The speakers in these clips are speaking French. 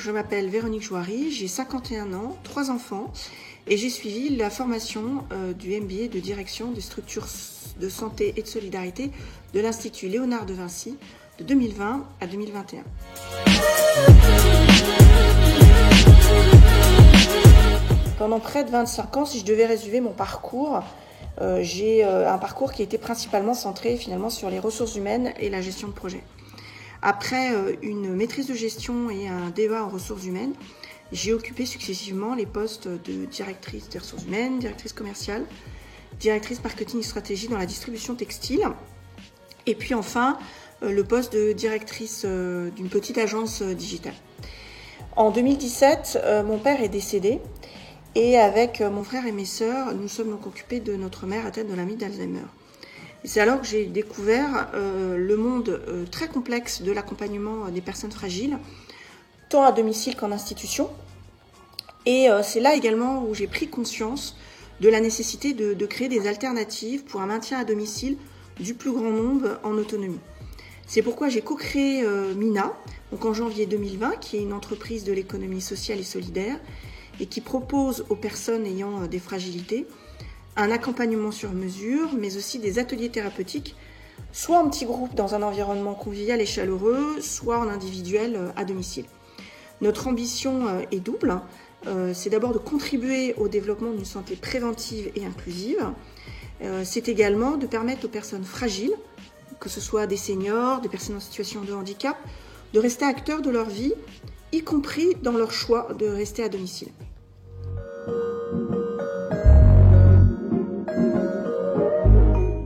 je m'appelle Véronique Jouary, j'ai 51 ans, 3 enfants et j'ai suivi la formation du MBA de direction des structures de santé et de solidarité de l'Institut Léonard de Vinci de 2020 à 2021. Pendant près de 25 ans, si je devais résumer mon parcours, j'ai un parcours qui était principalement centré finalement sur les ressources humaines et la gestion de projet. Après une maîtrise de gestion et un DEA en ressources humaines, j'ai occupé successivement les postes de directrice des ressources humaines, directrice commerciale, directrice marketing et stratégie dans la distribution textile, et puis enfin le poste de directrice d'une petite agence digitale. En 2017, mon père est décédé et avec mon frère et mes sœurs, nous sommes donc occupés de notre mère atteinte de la maladie d'Alzheimer. C'est alors que j'ai découvert le monde très complexe de l'accompagnement des personnes fragiles, tant à domicile qu'en institution. Et c'est là également où j'ai pris conscience de la nécessité de créer des alternatives pour un maintien à domicile du plus grand nombre en autonomie. C'est pourquoi j'ai co-créé Mina, donc en janvier 2020, qui est une entreprise de l'économie sociale et solidaire et qui propose aux personnes ayant des fragilités un accompagnement sur mesure, mais aussi des ateliers thérapeutiques, soit en petits groupes dans un environnement convivial et chaleureux, soit en individuel à domicile. Notre ambition est double. C'est d'abord de contribuer au développement d'une santé préventive et inclusive. C'est également de permettre aux personnes fragiles, que ce soit des seniors, des personnes en situation de handicap, de rester acteurs de leur vie, y compris dans leur choix de rester à domicile.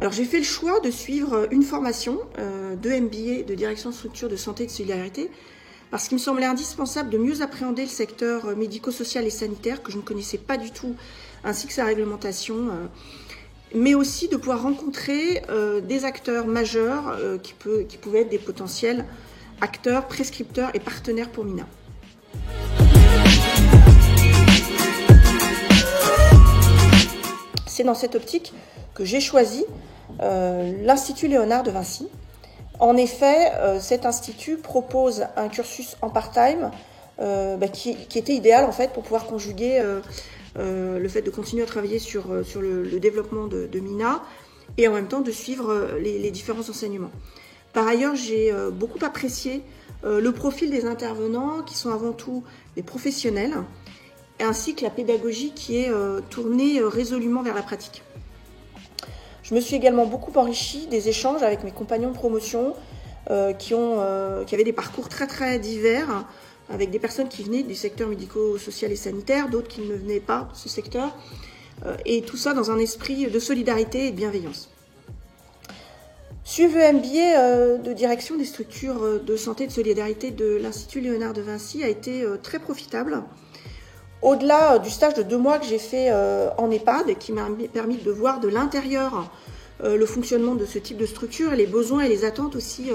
Alors j'ai fait le choix de suivre une formation de MBA de direction de structure de santé et de solidarité parce qu'il me semblait indispensable de mieux appréhender le secteur médico-social et sanitaire que je ne connaissais pas du tout, ainsi que sa réglementation, mais aussi de pouvoir rencontrer des acteurs majeurs qui pouvaient être des potentiels acteurs, prescripteurs et partenaires pour Mina. C'est dans cette optique que j'ai choisi l'Institut Léonard de Vinci. En effet, cet institut propose un cursus en part-time qui était idéal en fait pour pouvoir conjuguer le fait de continuer à travailler sur le développement de Mina et en même temps de suivre les différents enseignements. Par ailleurs, j'ai beaucoup apprécié le profil des intervenants qui sont avant tout des professionnels ainsi que la pédagogie qui est tournée résolument vers la pratique. Je me suis également beaucoup enrichie des échanges avec mes compagnons de promotion qui avaient des parcours très très divers, avec des personnes qui venaient du secteur médico-social et sanitaire, d'autres qui ne venaient pas de ce secteur, et tout ça dans un esprit de solidarité et de bienveillance. Suivre le MBA de direction des structures de santé et de solidarité de l'Institut Léonard de Vinci a été très profitable. Au-delà du stage de 2 mois que j'ai fait en EHPAD et qui m'a permis de voir de l'intérieur le fonctionnement de ce type de structure et les besoins et les attentes aussi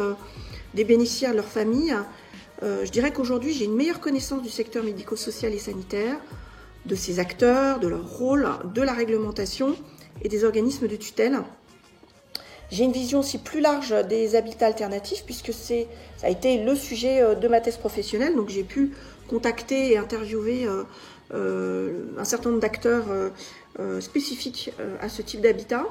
des bénéficiaires et de leurs familles, je dirais qu'aujourd'hui j'ai une meilleure connaissance du secteur médico-social et sanitaire, de ses acteurs, de leur rôle, de la réglementation et des organismes de tutelle. J'ai une vision aussi plus large des habitats alternatifs puisque ça a été le sujet de ma thèse professionnelle, donc j'ai pu contacter et interviewer un certain nombre d'acteurs spécifiques à ce type d'habitat.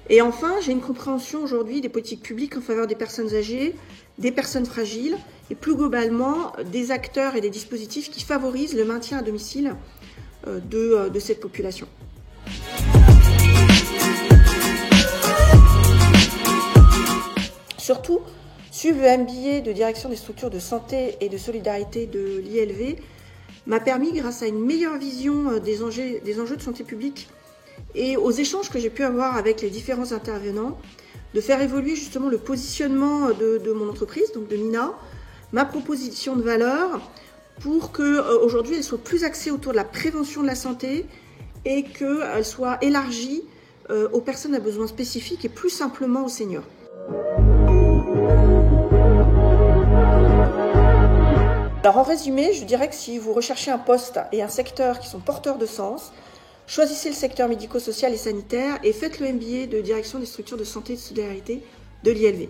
Et enfin, j'ai une compréhension aujourd'hui des politiques publiques en faveur des personnes âgées, des personnes fragiles et plus globalement des acteurs et des dispositifs qui favorisent le maintien à domicile de cette population. Surtout, suivre le MBA de direction des structures de santé et de solidarité de l'ILV m'a permis, grâce à une meilleure vision des enjeux de santé publique et aux échanges que j'ai pu avoir avec les différents intervenants, de faire évoluer justement le positionnement de mon entreprise, donc de Mina, ma proposition de valeur, pour qu'aujourd'hui elle soit plus axée autour de la prévention de la santé et qu'elle soit élargie aux personnes à besoins spécifiques et plus simplement aux seniors. Alors en résumé, je dirais que si vous recherchez un poste et un secteur qui sont porteurs de sens, choisissez le secteur médico-social et sanitaire et faites le MBA de direction des structures de santé et de solidarité de l'ILV.